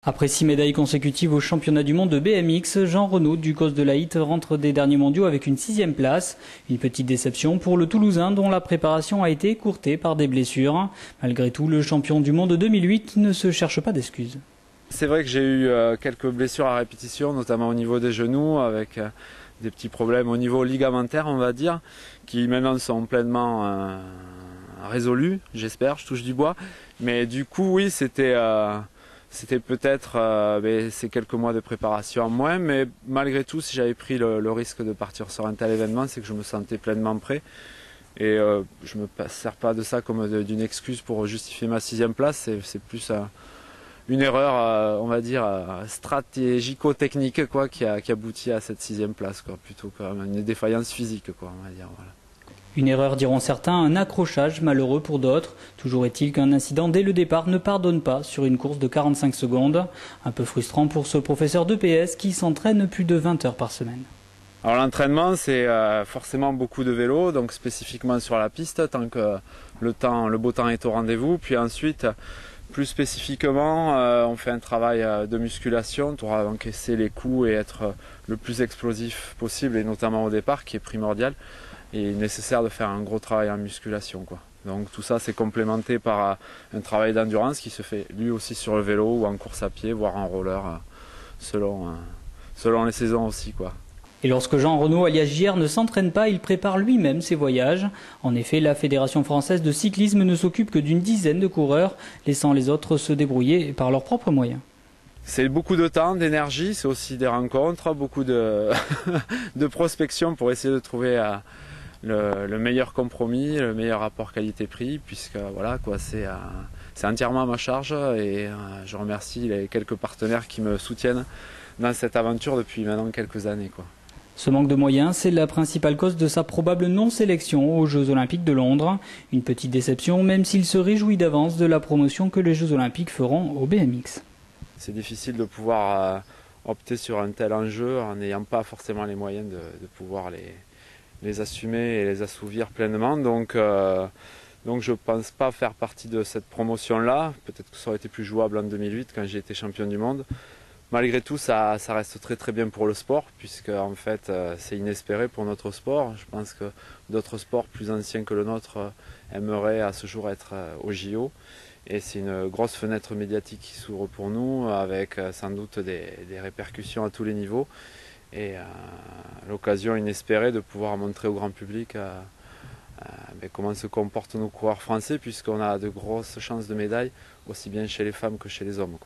Après 6 médailles consécutives au championnat du monde de BMX, Jean Renaud du COS de Laït rentre des derniers mondiaux avec une 6e place. Une petite déception pour le Toulousain dont la préparation a été écourtée par des blessures. Malgré tout, le champion du monde 2008 ne se cherche pas d'excuses. C'est vrai que j'ai eu quelques blessures à répétition, notamment au niveau des genoux, avec des petits problèmes au niveau ligamentaire, on va dire, qui maintenant sont pleinement résolus, j'espère, je touche du bois. Mais du coup, oui, c'était peut-être ces quelques mois de préparation en moins, mais malgré tout, si j'avais pris le risque de partir sur un tel événement, c'est que je me sentais pleinement prêt. Et je ne me sers pas de ça comme d'une excuse pour justifier ma 6e place, c'est plus une erreur, on va dire, stratégico-technique qui aboutit à cette 6e place, plutôt qu'une défaillance physique, on va dire. Voilà. Une erreur diront certains, un accrochage malheureux pour d'autres. Toujours est-il qu'un incident dès le départ ne pardonne pas sur une course de 45 secondes. Un peu frustrant pour ce professeur d'EPS qui s'entraîne plus de 20 heures par semaine. Alors l'entraînement, c'est forcément beaucoup de vélo, donc spécifiquement sur la piste, tant que le beau temps est au rendez-vous. Puis ensuite, plus spécifiquement, on fait un travail de musculation pour encaisser les coups et être le plus explosif possible, et notamment au départ, qui est primordial. Il est nécessaire de faire un gros travail en musculation, Donc tout ça, c'est complémenté par un travail d'endurance qui se fait lui aussi sur le vélo ou en course à pied, voire en roller, selon les saisons aussi, Et lorsque Jean Renaud alias JR ne s'entraîne pas, il prépare lui-même ses voyages. En effet, la Fédération française de cyclisme ne s'occupe que d'une dizaine de coureurs, laissant les autres se débrouiller par leurs propres moyens. C'est beaucoup de temps, d'énergie, c'est aussi des rencontres, beaucoup de prospection pour essayer de trouver le meilleur compromis, le meilleur rapport qualité-prix, puisque voilà, c'est entièrement à ma charge, et je remercie les quelques partenaires qui me soutiennent dans cette aventure depuis maintenant quelques années, Ce manque de moyens, c'est la principale cause de sa probable non-sélection aux Jeux Olympiques de Londres. Une petite déception, même s'il se réjouit d'avance de la promotion que les Jeux Olympiques feront au BMX. C'est difficile de pouvoir opter sur un tel enjeu en n'ayant pas forcément les moyens de pouvoir les assumer et les assouvir pleinement. Donc je ne pense pas faire partie de cette promotion-là. Peut-être que ça aurait été plus jouable en 2008 quand j'ai été champion du monde. Malgré tout, ça reste très très bien pour le sport, puisque en fait c'est inespéré pour notre sport. Je pense que d'autres sports plus anciens que le nôtre aimeraient à ce jour être au JO. Et c'est une grosse fenêtre médiatique qui s'ouvre pour nous, avec sans doute des répercussions à tous les niveaux. Et l'occasion inespérée de pouvoir montrer au grand public comment se comportent nos coureurs français, puisqu'on a de grosses chances de médailles, aussi bien chez les femmes que chez les hommes,